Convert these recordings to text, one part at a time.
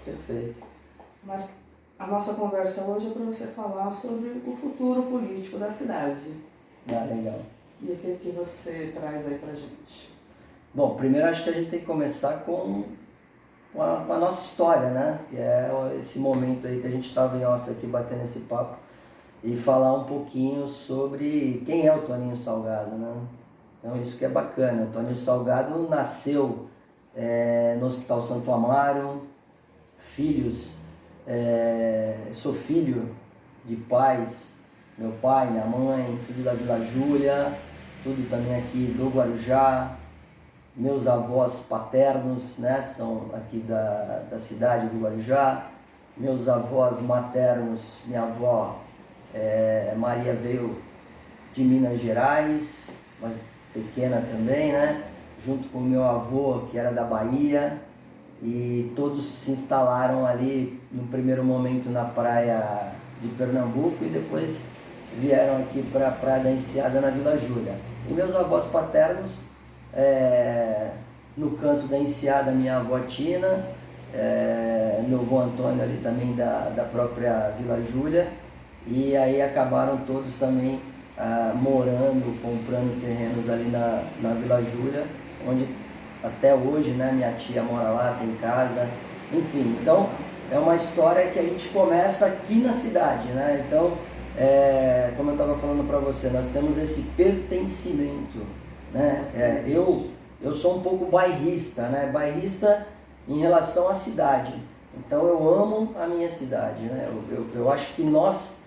Perfeito. Mas a nossa conversa hoje é para você falar sobre o futuro político da cidade. Ah, legal. E o que você traz aí pra gente? Bom, primeiro acho que a gente tem que começar com a nossa história, né? Que é esse momento aí que a gente estava em off aqui batendo esse papo e falar um pouquinho sobre quem é o Toninho Salgado, né? Então isso que é bacana. O Toninho Salgado nasceu no Hospital Santo Amaro, sou filho de pais, meu pai, minha mãe, tudo da Vila Júlia, tudo também aqui do Guarujá. Meus avós paternos, né, são aqui da cidade do Guarujá. Meus avós maternos, minha avó Maria veio de Minas Gerais, mas pequena também, né, junto com o meu avô, que era da Bahia, e todos se instalaram ali no primeiro momento na praia de Pernambuco e depois vieram aqui para a Praia da Enseada, na Vila Júlia. E meus avós paternos, no canto da Enseada, minha avó Tina, meu avô Antônio ali também da própria Vila Júlia, e aí acabaram todos também morando, comprando terrenos ali na Vila Júlia, onde até hoje, né, minha tia mora lá, tem casa, enfim. Então é uma história que a gente começa aqui na cidade, né? Então, como eu estava falando para você, nós temos esse pertencimento, né? Eu sou um pouco bairrista, né? Bairrista em relação à cidade. Então eu amo a minha cidade, né? Eu acho que nós,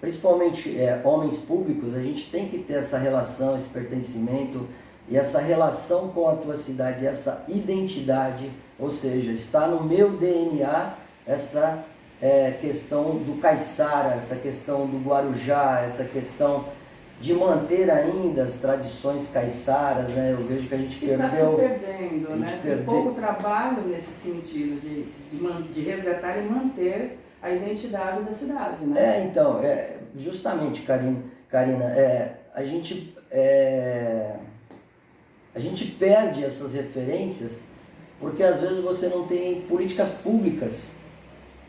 principalmente homens públicos, a gente tem que ter essa relação, esse pertencimento e essa relação com a tua cidade, essa identidade, ou seja, está no meu DNA essa questão do caiçara, essa questão do Guarujá, essa questão de manter ainda as tradições caiçaras, né? Eu vejo que a gente perdeu... Está se perdendo, né? Tem pouco trabalho nesse sentido de resgatar e manter a identidade da cidade, né? Então, justamente, Karina, a gente perde essas referências porque às vezes você não tem políticas públicas,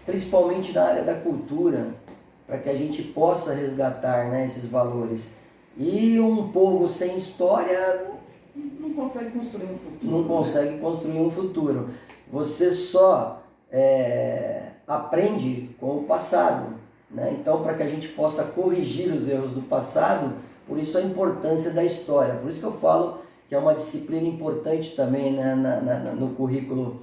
principalmente na área da cultura, para que a gente possa resgatar, né, esses valores. E um povo sem história não consegue construir um futuro. Não consegue construir um futuro. Você só aprende com o passado, né? Então, para que a gente possa corrigir os erros do passado, por isso a importância da história. Por isso que eu falo que é uma disciplina importante também, né, no currículo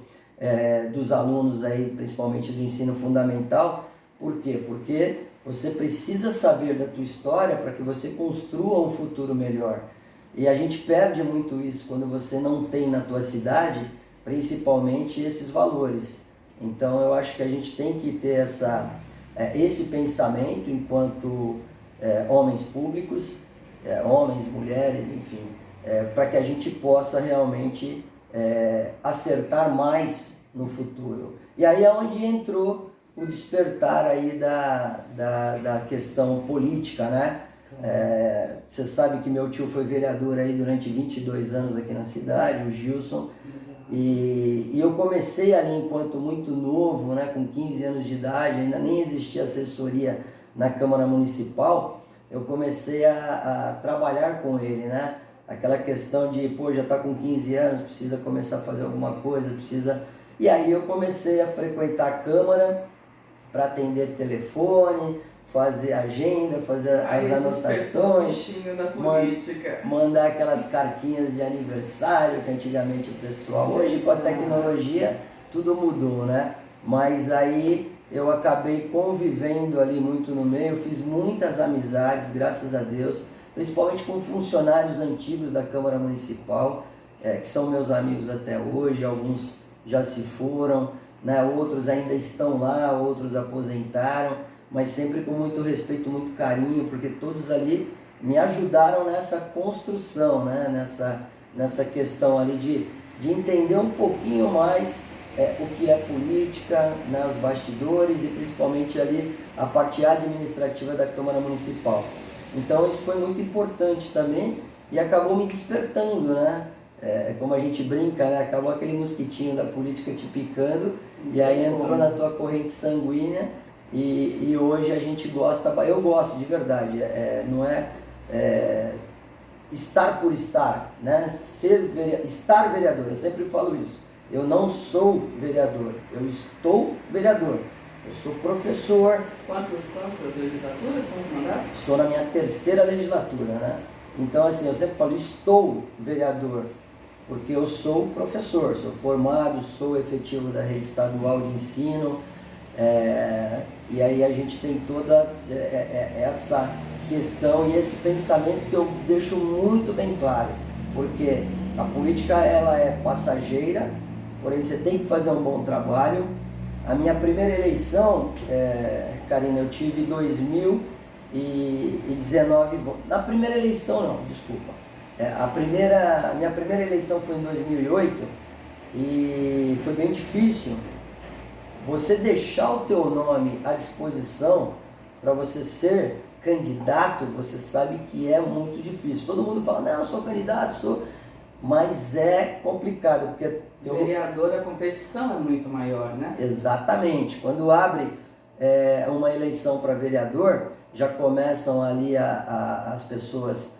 dos alunos, aí, principalmente do ensino fundamental. Por quê? Porque você precisa saber da tua história para que você construa um futuro melhor. E a gente perde muito isso quando você não tem na tua cidade, principalmente esses valores. Então eu acho que a gente tem que ter esse pensamento enquanto homens públicos, homens, mulheres, enfim, para que a gente possa realmente acertar mais no futuro. E aí é onde entrou o despertar aí da questão política, né? Você sabe que meu tio foi vereador aí durante 22 anos aqui na cidade, o Gilson, e eu comecei ali enquanto muito novo, né, com 15 anos de idade, ainda nem existia assessoria na Câmara Municipal. Eu comecei a trabalhar com ele, né? Aquela questão de, já está com 15 anos, precisa começar a fazer alguma coisa, precisa... E aí eu comecei a frequentar a Câmara para atender telefone, fazer agenda, fazer as anotações, mandar aquelas cartinhas de aniversário que antigamente o pessoal... Hoje com a tecnologia tudo mudou, né? Mas aí eu acabei convivendo ali muito no meio, fiz muitas amizades, graças a Deus, principalmente com funcionários antigos da Câmara Municipal, que são meus amigos até hoje, alguns já se foram, né? Outros ainda estão lá, outros aposentaram, mas sempre com muito respeito, muito carinho, porque todos ali me ajudaram nessa construção, né? nessa questão ali de entender um pouquinho mais o que é política, né? Os bastidores e principalmente ali a parte administrativa da Câmara Municipal. Então isso foi muito importante também e acabou me despertando, né? como a gente brinca, né? Acabou aquele mosquitinho da política te picando e aí entrou na tua corrente sanguínea e hoje a gente gosta, eu gosto de verdade, não é estar por estar, né? Estar vereador, eu sempre falo isso. Eu não sou vereador, eu estou vereador. Eu sou professor. Quantas legislaturas, quantos mandatos? Estou na minha 3ª legislatura, né? Então, assim, eu sempre falo, estou vereador, porque eu sou professor, sou formado, sou efetivo da rede estadual de ensino, e aí a gente tem toda essa questão e esse pensamento que eu deixo muito bem claro, porque a política ela é passageira, porém você tem que fazer um bom trabalho. A minha primeira eleição, Karina, eu tive 2019 votos. Na primeira eleição não, desculpa. A minha primeira eleição foi em 2008 e foi bem difícil. Você deixar o teu nome à disposição para você ser candidato, você sabe que é muito difícil. Todo mundo fala, não, eu sou candidato, sou... Mas é complicado, porque... Vereador, a competição é muito maior, né? Exatamente. Quando abre uma eleição para vereador, já começam ali as pessoas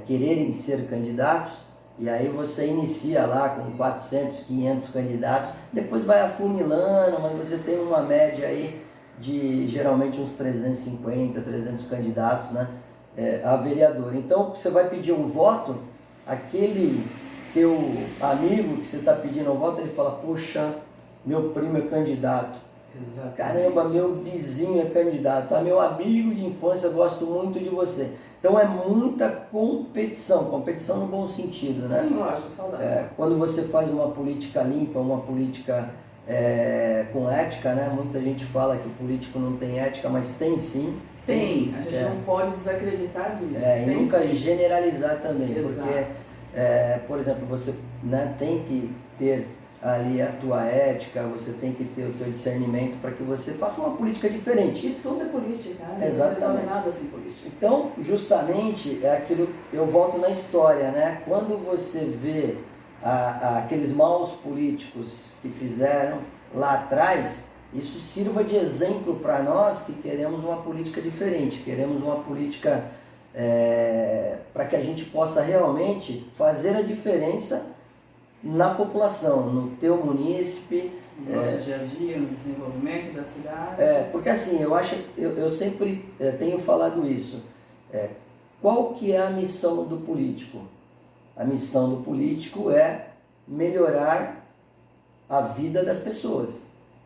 quererem ser candidatos, e aí você inicia lá com 400, 500 candidatos, depois vai afunilando, mas você tem uma média aí de geralmente uns 350, 300 candidatos, né, a vereador. Então, você vai pedir um voto, aquele teu amigo que você está pedindo um voto, ele fala, poxa, meu primo é candidato. Exatamente. Caramba, meu vizinho é candidato. Meu amigo de infância, gosto muito de você. Então é muita competição no bom sentido, né? Sim, lógico, saudável. Quando você faz uma política limpa, uma política com ética, né? Muita gente fala que o político não tem ética, mas tem sim. Tem, a gente não pode desacreditar disso. E nunca generalizar também, exato. Porque, por exemplo, você, né, tem que ter ali a tua ética, você tem que ter o teu discernimento para que você faça uma política diferente. E tudo é política, né? Exatamente. Não resolve nada sem política. Então, justamente, é aquilo, eu volto na história, né? Quando você vê aqueles maus políticos que fizeram lá atrás, isso sirva de exemplo para nós que queremos uma política diferente, queremos uma política para que a gente possa realmente fazer a diferença na população, no teu munícipe, no nosso dia a dia, no desenvolvimento da cidade. Porque assim, eu sempre tenho falado isso. Qual que é a missão do político? A missão do político é melhorar a vida das pessoas,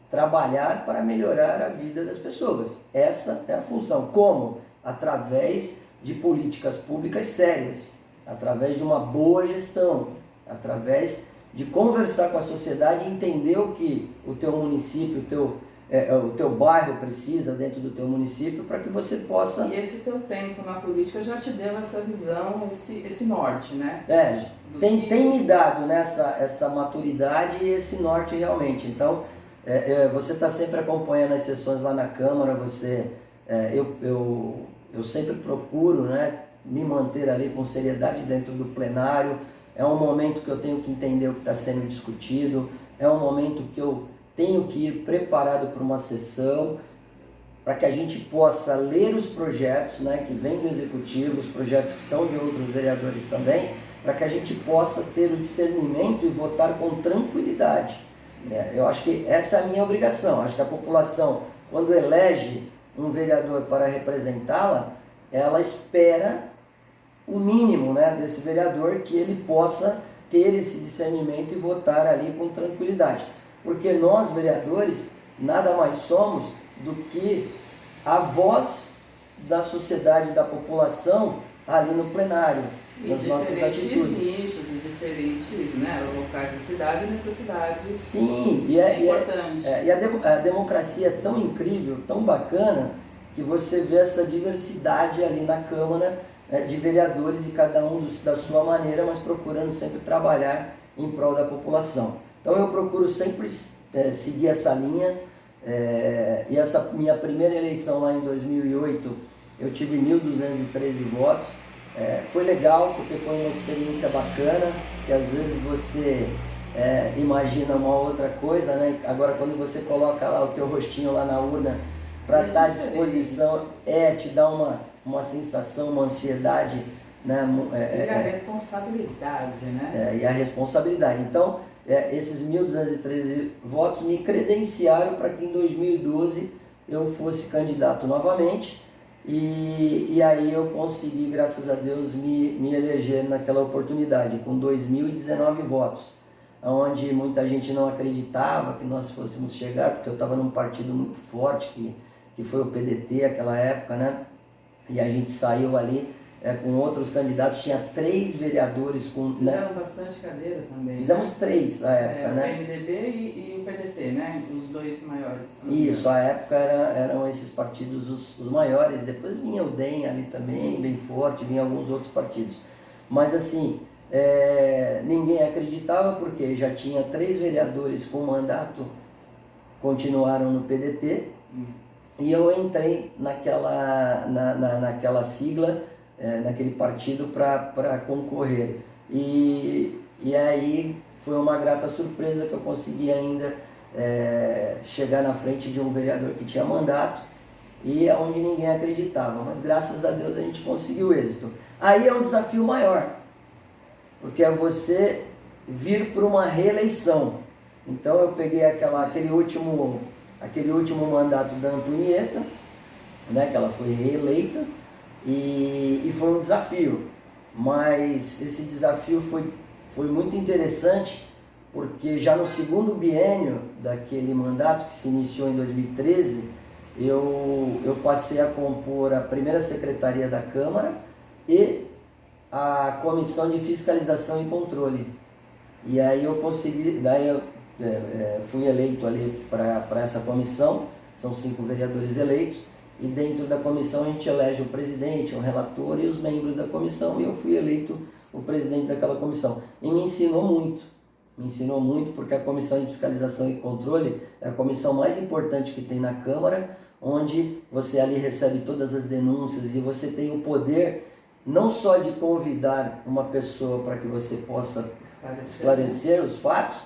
trabalhar para melhorar a vida das pessoas. Essa é a função. Como? Através de políticas públicas sérias, através de uma boa gestão, através de conversar com a sociedade e entender o que o teu município, o teu bairro precisa dentro do teu município para que você possa... E esse teu tempo na política já te deu essa visão, esse norte, né? Tem me dado, né, essa maturidade e esse norte realmente. Então, você está sempre acompanhando as sessões lá na Câmara, eu sempre procuro, né, me manter ali com seriedade dentro do plenário. É um momento que eu tenho que entender o que está sendo discutido, é um momento que eu tenho que ir preparado para uma sessão, para que a gente possa ler os projetos, né, que vêm do Executivo, os projetos que são de outros vereadores também, para que a gente possa ter o discernimento e votar com tranquilidade. Eu acho que essa é a minha obrigação. Acho que a população, quando elege um vereador para representá-la, ela espera o mínimo, né, desse vereador, que ele possa ter esse discernimento e votar ali com tranquilidade. Porque nós, vereadores, nada mais somos do que a voz da sociedade, da população ali no plenário, nas nossas atitudes. Nichos e diferentes, né, locais da cidade e necessidades. Sim, importante. E a democracia é tão incrível, tão bacana, que você vê essa diversidade ali na Câmara, de vereadores e cada um da sua maneira, mas procurando sempre trabalhar em prol da população. Então eu procuro sempre seguir essa linha, e essa minha primeira eleição lá em 2008, eu tive 1.213 votos, Foi legal porque foi uma experiência bacana, que às vezes você imagina uma outra coisa, né? Agora quando você coloca lá o teu rostinho lá na urna para estar à disposição, te dá uma sensação, uma ansiedade, né? E a responsabilidade, né? E a responsabilidade. Então, esses 1.213 votos me credenciaram para que em 2012 eu fosse candidato novamente. E aí eu consegui, graças a Deus, me eleger naquela oportunidade, com 2.019 votos, onde muita gente não acreditava que nós fôssemos chegar, porque eu estava num partido muito forte, que foi o PDT naquela época, né? E a gente saiu ali com outros candidatos, tinha 3 vereadores com... Fizeram bastante cadeira também. Fizemos 3 na época, né? O MDB e o PDT, né? Os 2 maiores. Isso, à época eram esses partidos os maiores, depois vinha o DEM ali também, sim, bem forte, vinha alguns outros partidos. Mas assim, ninguém acreditava porque já tinha 3 vereadores com mandato, continuaram no PDT, e eu entrei naquela sigla, naquele partido para concorrer. E aí foi uma grata surpresa que eu consegui ainda chegar na frente de um vereador que tinha mandato e onde ninguém acreditava, mas graças a Deus a gente conseguiu êxito. Aí é um desafio maior, porque é você vir para uma reeleição. Então eu peguei aquele último mandato da Antonieta, né, que ela foi reeleita, e foi um desafio, mas esse desafio foi muito interessante, porque já no segundo biênio daquele mandato que se iniciou em 2013, eu passei a compor a primeira secretaria da Câmara e a Comissão de Fiscalização e Controle. E aí eu consegui, daí eu fui eleito ali para essa comissão, são 5 vereadores eleitos, e dentro da comissão a gente elege o presidente, o relator e os membros da comissão, e eu fui eleito o presidente daquela comissão. E me ensinou muito, porque a Comissão de Fiscalização e Controle é a comissão mais importante que tem na Câmara, onde você ali recebe todas as denúncias e você tem o poder não só de convidar uma pessoa para que você possa esclarecer os fatos,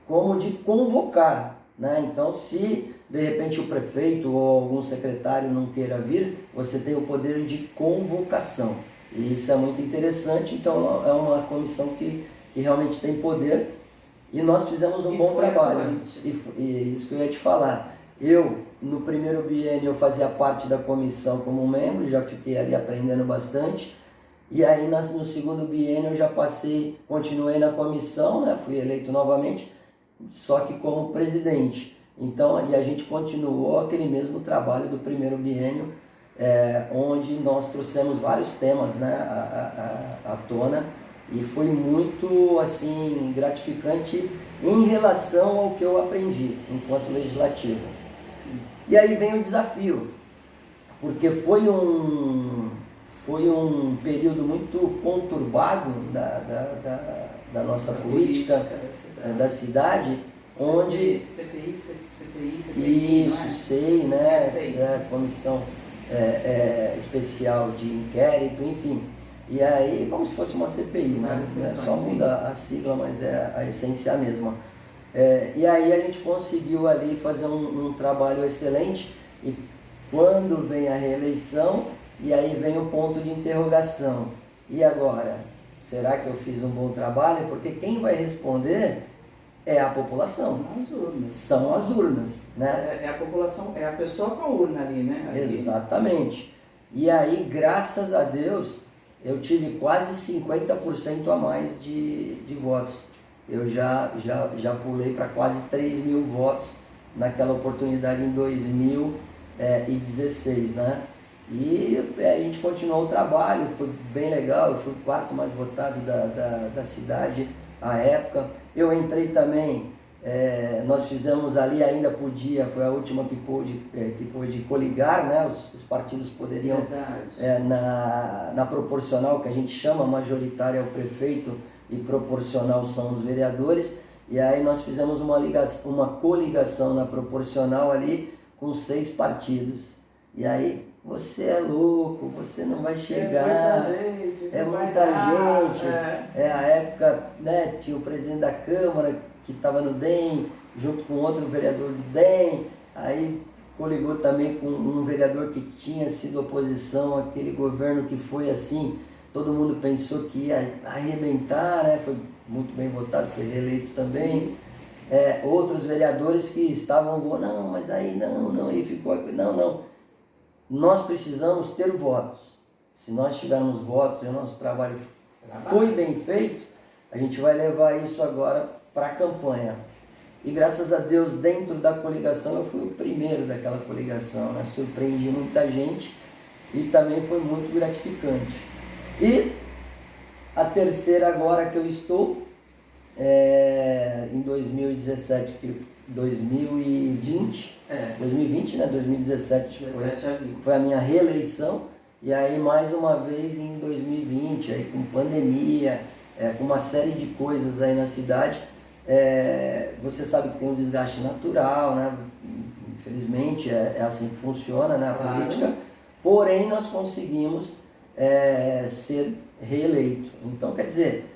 como de convocar, né? Então, se de repente o prefeito ou algum secretário não queira vir, você tem o poder de convocação. E isso é muito interessante, então é uma comissão que realmente tem poder, e nós fizemos um bom trabalho. E isso que eu ia te falar. Eu, no primeiro biênio, eu fazia parte da comissão como membro, já fiquei ali aprendendo bastante. E aí no segundo biênio eu já continuei na comissão, né? Fui eleito novamente, só que como presidente. Então, e a gente continuou aquele mesmo trabalho do primeiro biênio, onde nós trouxemos vários temas, né, à tona, e foi muito assim gratificante em relação ao que eu aprendi enquanto legislativo. Sim. E aí vem o desafio, porque foi um período muito conturbado da nossa política da cidade, onde... CPI, isso, não é? SEI, né? SEI. Comissão especial de inquérito, enfim. E aí, como se fosse uma CPI, né? Só muda a sigla, mas é a essência a mesma. E aí a gente conseguiu ali fazer um trabalho excelente, e quando vem a reeleição, e aí vem o ponto de interrogação. E agora? Será que eu fiz um bom trabalho? Porque quem vai responder é a população. As urnas. São as urnas, né? É a população, é a pessoa com a urna ali, né? Ali. Exatamente. E aí, graças a Deus, eu tive quase 50% a mais de votos. Eu já pulei para quase 3.000 votos naquela oportunidade em 2016, né? E a gente continuou o trabalho, foi bem legal, eu fui o 4º mais votado da cidade à época. Eu entrei também, nós fizemos ali, ainda podia, foi a última que pôde coligar, né? Os partidos poderiam, na proporcional, que a gente chama, majoritária é o prefeito e proporcional são os vereadores, e aí nós fizemos uma coligação na proporcional ali com 6 partidos. E aí você é louco, você não vai chegar, é muita gente. É a época, né, tinha o presidente da Câmara que estava no DEM, junto com outro vereador do DEM, aí coligou também com um vereador que tinha sido oposição àquele governo que foi assim, todo mundo pensou que ia arrebentar, né? Foi muito bem votado, foi reeleito também. Outros vereadores que estavam, não, mas aí não, e ficou, não. Nós precisamos ter votos. Se nós tivermos votos e o nosso trabalho foi bem feito, a gente vai levar isso agora para a campanha. E graças a Deus, dentro da coligação, eu fui o primeiro daquela coligação, né? Surpreendi muita gente e também foi muito gratificante. E a terceira agora que eu estou, em 2017, 2020, 2020, né? 2017 foi a minha reeleição, e aí mais uma vez em 2020, aí com pandemia, com uma série de coisas aí na cidade. Você sabe que tem um desgaste natural, né? Infelizmente é assim que funciona, né, a política, porém nós conseguimos ser reeleito. Então, quer dizer,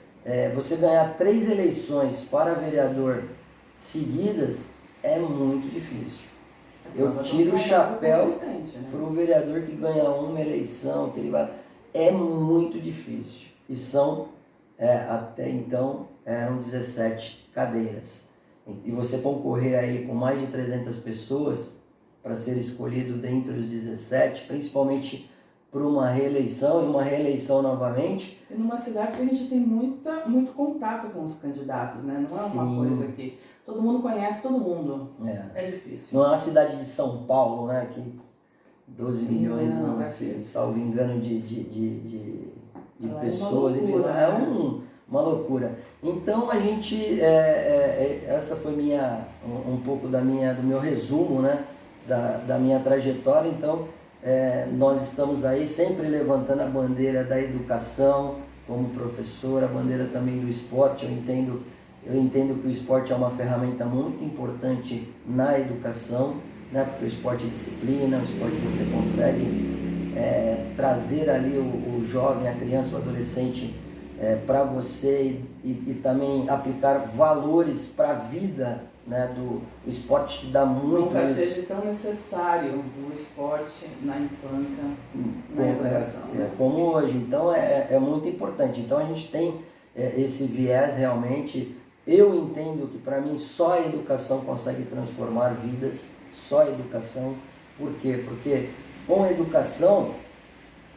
você ganhar 3 eleições para vereador seguidas é muito difícil. Eu tiro o chapéu para o vereador que ganha uma eleição, que ele vai... É muito difícil. E são, até então, eram 17 cadeiras. E você concorrer aí com mais de 300 pessoas para ser escolhido dentre os 17, principalmente por uma reeleição e uma reeleição novamente. E numa cidade que a gente tem muito contato com os candidatos, né? Não é uma coisa que todo mundo conhece todo mundo. É difícil. Não é uma cidade de São Paulo, né? Que 12 milhões, não sei, salvo engano, de pessoas, enfim, uma loucura. Então a gente, essa foi um pouco do meu resumo, né? Da minha trajetória. Então nós estamos aí sempre levantando a bandeira da educação como professor, a bandeira também do esporte. Eu entendo que o esporte é uma ferramenta muito importante na educação, né? Porque o esporte é disciplina, o esporte você consegue trazer ali o jovem, a criança, o adolescente para você e também aplicar valores para a vida, né? O esporte te dá muito. Nunca teve tão necessário o esporte na infância, na educação. Como hoje. Então é muito importante. Então a gente tem esse viés realmente. Eu entendo que para mim só a educação consegue transformar vidas, só a educação. Por quê? Porque com a educação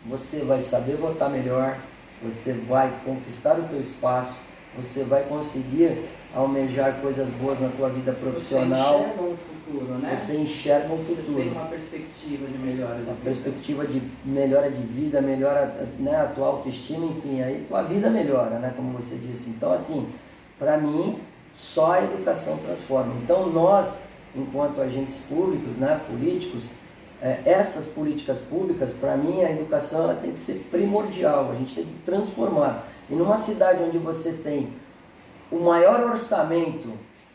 você vai saber votar melhor, você vai conquistar o teu espaço, você vai conseguir almejar coisas boas na tua vida profissional. Você enxerga um futuro, né? Você enxerga um futuro. Você tem uma perspectiva de melhora de vida. Uma perspectiva de melhora de vida, melhora, né, a tua autoestima, enfim, aí tua vida melhora, né, como você disse. Então, assim, para mim, só a educação transforma. Então, nós, enquanto agentes públicos, né, políticos, essas políticas públicas, para mim, a educação ela tem que ser primordial, a gente tem que transformar. E numa cidade onde você tem o maior orçamento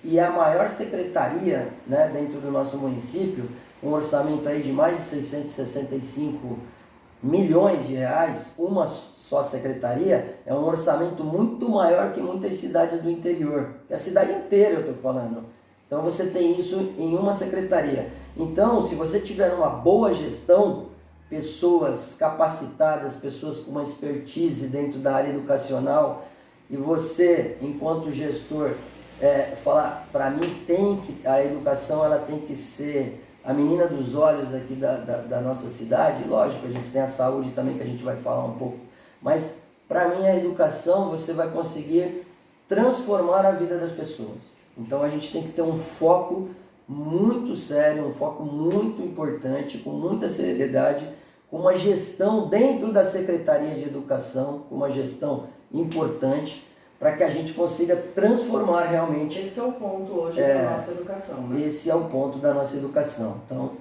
e a maior secretaria, né, dentro do nosso município, um orçamento aí de mais de 665 milhões de reais, uma só secretaria, é um orçamento muito maior que muitas cidades do interior, que a cidade inteira eu estou falando. Então você tem isso em uma secretaria. Então, se você tiver uma boa gestão, pessoas capacitadas, pessoas com uma expertise dentro da área educacional, e você, enquanto gestor, falar, para mim a educação ela tem que ser a menina dos olhos aqui da nossa cidade. Lógico, a gente tem a saúde também, que a gente vai falar um pouco, mas para mim a educação você vai conseguir transformar a vida das pessoas. Então a gente tem que ter um foco muito sério, um foco muito importante, com muita seriedade, com uma gestão dentro da Secretaria de Educação, com uma gestão importante, para que a gente consiga transformar realmente. Esse é o ponto hoje da nossa educação, né? Esse é o ponto da nossa educação. Então,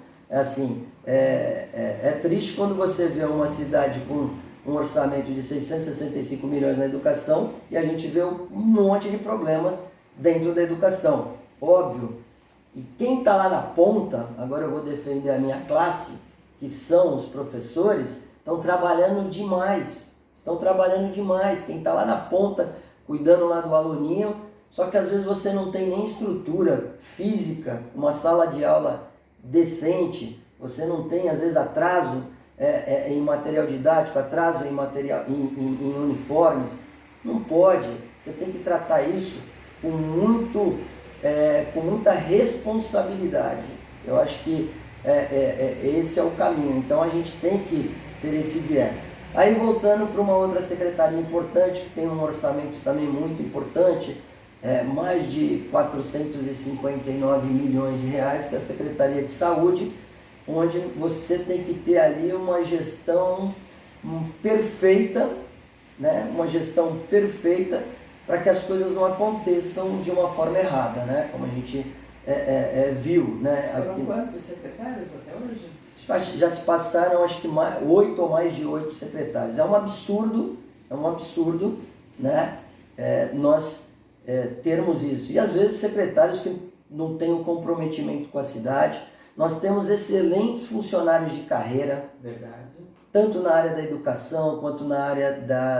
é triste quando você vê uma cidade com um orçamento de 665 milhões na educação e a gente vê um monte de problemas dentro da educação. Óbvio. E quem está lá na ponta, agora eu vou defender a minha classe, que são os professores, estão trabalhando demais. Quem está lá na ponta, cuidando lá do aluninho, só que às vezes você não tem nem estrutura física, uma sala de aula decente, você não tem às vezes atraso em material didático, atraso em material em uniformes. Não pode, você tem que tratar isso com muita responsabilidade. Eu acho que esse é o caminho, então a gente tem que ter esse viés. Aí voltando para uma outra secretaria importante, que tem um orçamento também muito importante, mais de 459 milhões de reais, que é a Secretaria de Saúde, onde você tem que ter ali uma gestão perfeita, né? Uma gestão perfeita para que as coisas não aconteçam de uma forma errada, né? Como a gente viu. Né? Foram quantos secretários até hoje? Já se passaram, acho que 8 ou mais de 8 secretários. É um absurdo, né? Nós termos isso. E às vezes secretários que não têm um comprometimento com a cidade. Nós temos excelentes funcionários de carreira. Verdade. Tanto na área da educação quanto na área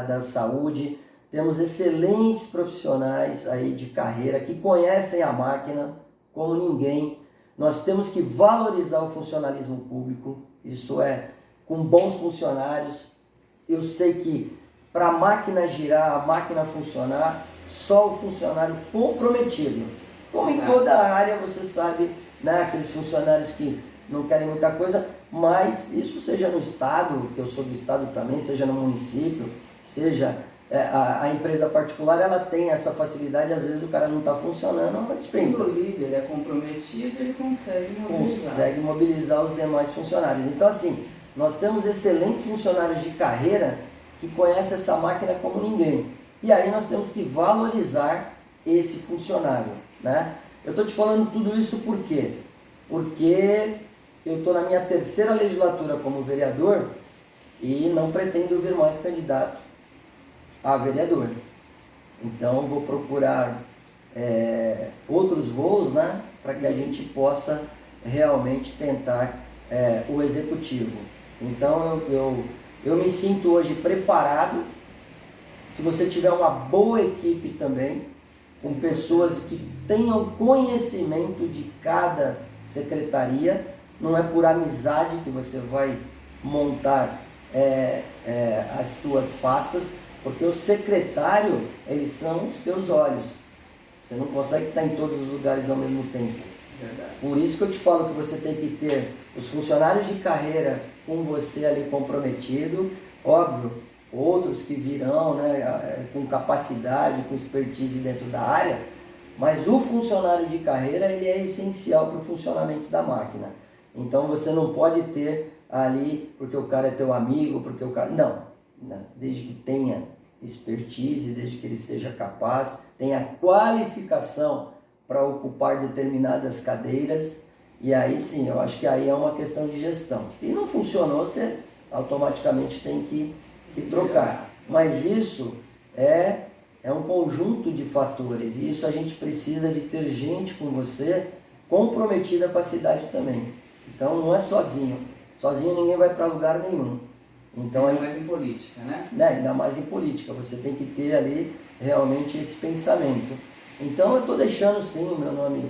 da saúde. Temos excelentes profissionais aí de carreira que conhecem a máquina como ninguém. Nós temos que valorizar o funcionalismo público, isso com bons funcionários. Eu sei que para a máquina girar, a máquina funcionar, só o funcionário comprometido. Como em toda a área, você sabe, né, aqueles funcionários que não querem muita coisa, mas isso seja no estado, que eu sou do estado também, seja no município, seja a empresa particular, ela tem essa facilidade, às vezes o cara não está funcionando, é uma dispensa. Quando o líder é comprometido, ele consegue mobilizar os demais funcionários. Então assim, nós temos excelentes funcionários de carreira que conhecem essa máquina como ninguém. E aí nós temos que valorizar esse funcionário, né? Eu estou te falando tudo isso por quê? Porque eu estou na minha 3ª legislatura como vereador e não pretendo vir mais candidato a vereador. Então vou procurar outros voos, né, para que a gente possa realmente tentar o executivo. Então eu me sinto hoje preparado. Se você tiver uma boa equipe também, com pessoas que tenham conhecimento de cada secretaria, não é por amizade que você vai montar as suas pastas, porque o secretário, eles são os teus olhos. Você não consegue estar em todos os lugares ao mesmo tempo. Verdade. Por isso que eu te falo que você tem que ter os funcionários de carreira com você ali comprometido, óbvio, outros que virão, né, com capacidade, com expertise dentro da área, mas o funcionário de carreira, ele é essencial para o funcionamento da máquina. Então você não pode ter ali, porque o cara é teu amigo, porque o cara... Não. Desde que tenha expertise, desde que ele seja capaz, tenha qualificação para ocupar determinadas cadeiras, e aí sim, eu acho que aí é uma questão de gestão. E não funcionou, você automaticamente tem que trocar. Mas isso é um conjunto de fatores, e isso a gente precisa de ter gente com você comprometida com a cidade também. Então não é sozinho ninguém vai para lugar nenhum. Então, ainda mais em política, né? Ainda mais em política, você tem que ter ali realmente esse pensamento. Então eu estou deixando sim o meu nome,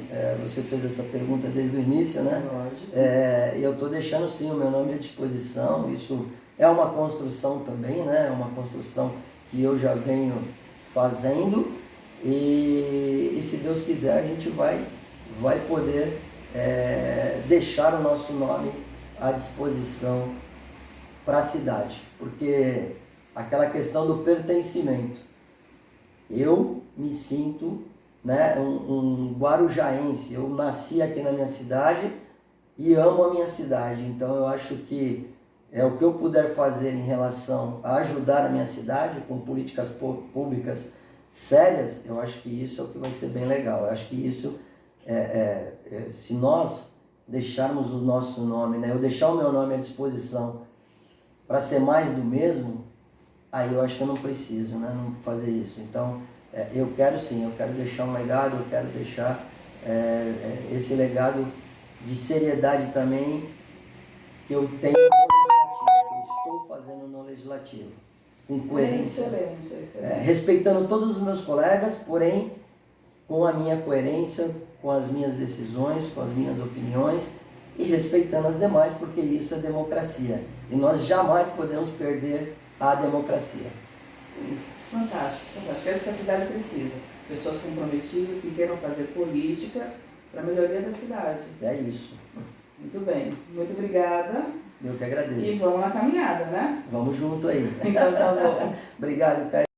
você fez essa pergunta desde o início, né? Lógico. Eu estou deixando sim o meu nome à disposição, isso é uma construção também, né? É uma construção que eu já venho fazendo e se Deus quiser a gente vai poder deixar o nosso nome à disposição para a cidade, porque aquela questão do pertencimento, eu me sinto, né, um guarujaense, eu nasci aqui na minha cidade e amo a minha cidade, então eu acho que o que eu puder fazer em relação a ajudar a minha cidade com políticas públicas sérias, eu acho que isso é o que vai ser bem legal. Eu acho que isso, se nós deixarmos o nosso nome, né, eu deixar o meu nome à disposição para ser mais do mesmo, aí eu acho que eu não preciso, né, não fazer isso. Então, eu quero sim, eu quero deixar um legado, eu quero deixar esse legado de seriedade também, que eu tenho no legislativo, que eu estou fazendo no legislativo, com coerência. Excelente. Respeitando todos os meus colegas, porém com a minha coerência, com as minhas decisões, com as minhas opiniões e respeitando as demais, porque isso é democracia. E nós jamais podemos perder a democracia. Sim, fantástico. É isso que a cidade precisa. Pessoas comprometidas que queiram fazer políticas para a melhoria da cidade. É isso. Muito bem. Muito obrigada. Eu que agradeço. E vamos na caminhada, né? Vamos junto aí. Então tá bom. Obrigado, Caio.